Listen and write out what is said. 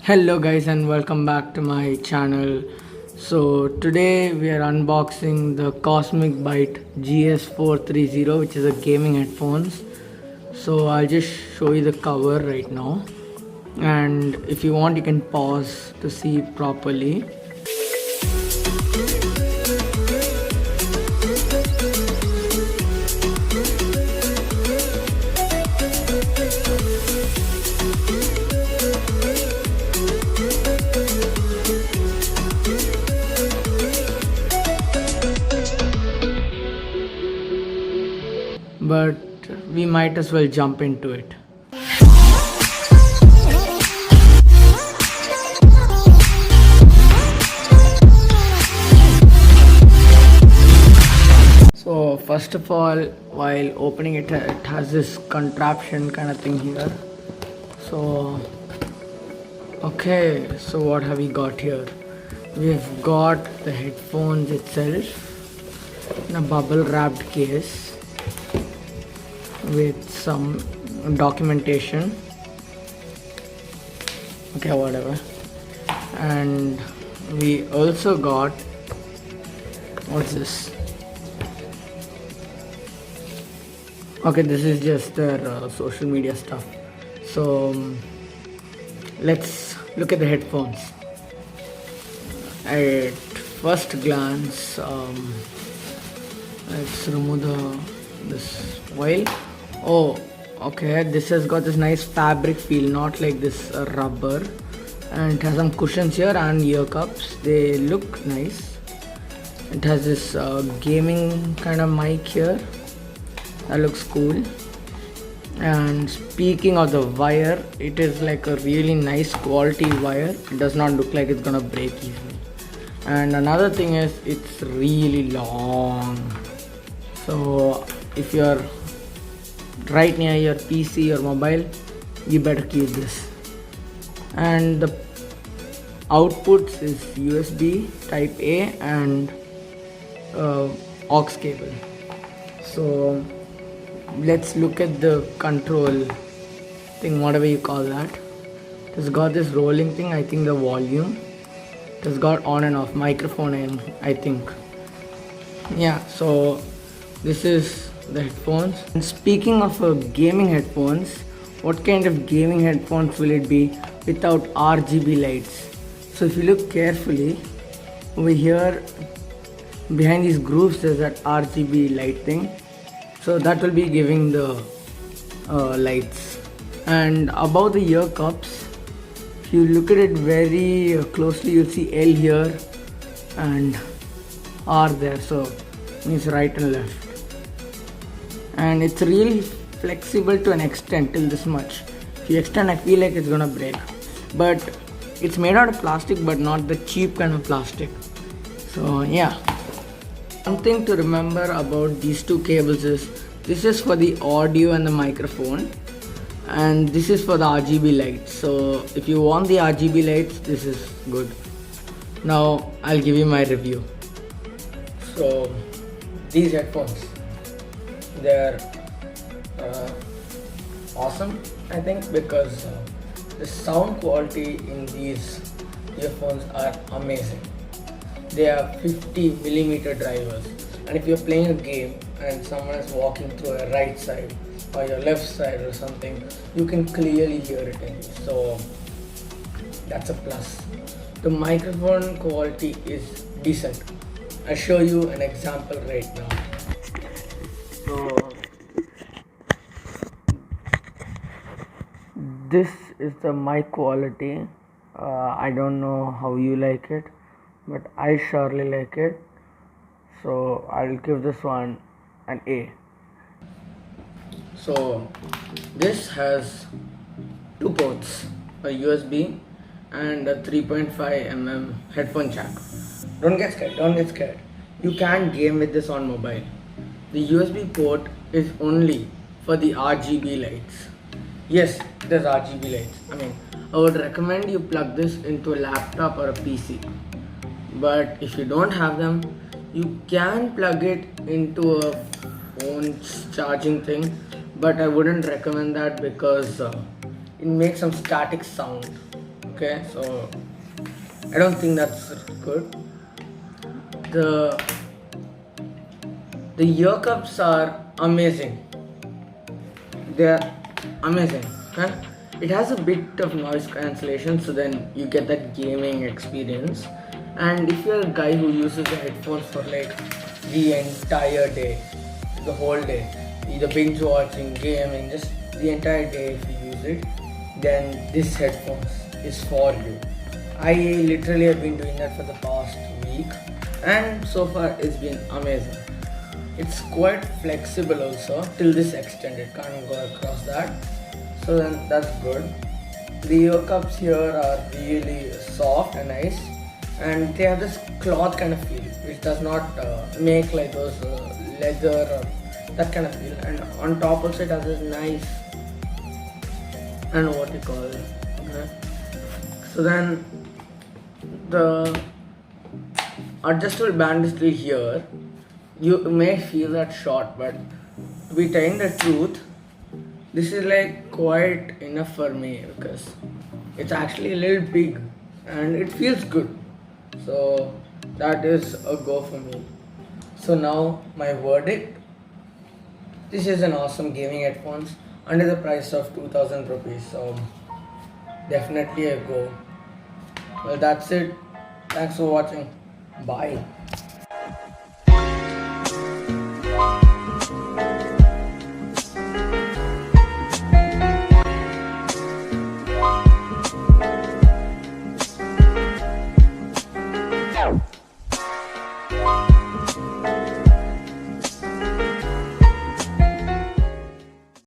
Hello guys and welcome back to my channel. So today we are unboxing the Cosmic Byte GS430, which is a gaming headphones. So I'll just show you the cover right now, and if you want you can pause to see properly. But we might as well jump into it. So first of all, while opening it, it has this contraption kind of thing here. So okay, so what have we got here? We've got the headphones itself in a bubble wrapped case with some documentation, okay, whatever. And we also got, what's this? Okay, this is just their social media stuff. So let's look at the headphones. At first glance, let's remove this foil. Oh, okay, this has got this nice fabric feel, not like this rubber, and it has some cushions here and ear cups. They look nice. It has this gaming kind of mic here. That looks cool. And speaking of the wire, it is like a really nice quality wire. It does not look like it's gonna break easily. And another thing is it's really long. So if you're right near your PC or mobile, you better keep this. And the outputs is USB type A and aux cable. So let's look at the control thing, whatever you call that. It has got this rolling thing, I think the volume. It has got on and off microphone in, I think. Yeah, so this is the headphones. And speaking of gaming headphones, what kind of gaming headphones will it be without RGB lights? So if you look carefully over here behind these grooves, there's that RGB light thing. So that will be giving the lights. And above the ear cups, if you look at it very closely, you'll see L here and R there, so it means right and left. And it's really flexible to an extent, till this much. If you extend, I feel like it's gonna break. But it's made out of plastic, but not the cheap kind of plastic. So yeah. One thing to remember about these two cables is this is for the audio and the microphone, and this is for the RGB lights. So if you want the RGB lights, this is good. Now I'll give you my review. So these headphones, they're awesome, I think, because the sound quality in these earphones are amazing. They are 50mm drivers, and if you're playing a game and someone is walking through a right side or your left side or something, you can clearly hear it in these. So that's a plus. The microphone quality is decent. I'll show you an example right now. So this is the mic quality. I don't know how you like it, but I surely like it. So I'll give this one an A. So this has two ports, a USB and a 3.5mm headphone jack. Don't get scared. You can game with this on mobile. The USB port is only for the RGB lights. Yes, there's RGB lights. I would recommend you plug this into a laptop or a PC. But if you don't have them, you can plug it into a phone's charging thing, but I wouldn't recommend that because it makes some static sound. Okay, so I don't think that's good. The ear cups are amazing. They are amazing. Okay? It has a bit of noise cancellation, so then you get that gaming experience. And if you're a guy who uses the headphones for like the entire day, the whole day, either binge watching, gaming, just the entire day, if you use it, then this headphones is for you. I literally have been doing that for the past week, and so far it's been amazing. It's quite flexible also till this extent, it can't go across that, so then that's good. The ear cups here are really soft and nice, and they have this cloth kind of feel which does not make like those leather or that kind of feel. And on top also it has this nice, I don't know what you call it. Okay. So then the adjustable band is still here. You may feel that short, but to be telling the truth, this is like quite enough for me because it's actually a little big and it feels good. So that is a go for me. So now my verdict. This is an awesome gaming headphones under the price of 2000 rupees. So definitely a go. Well, that's it. Thanks for watching. Bye.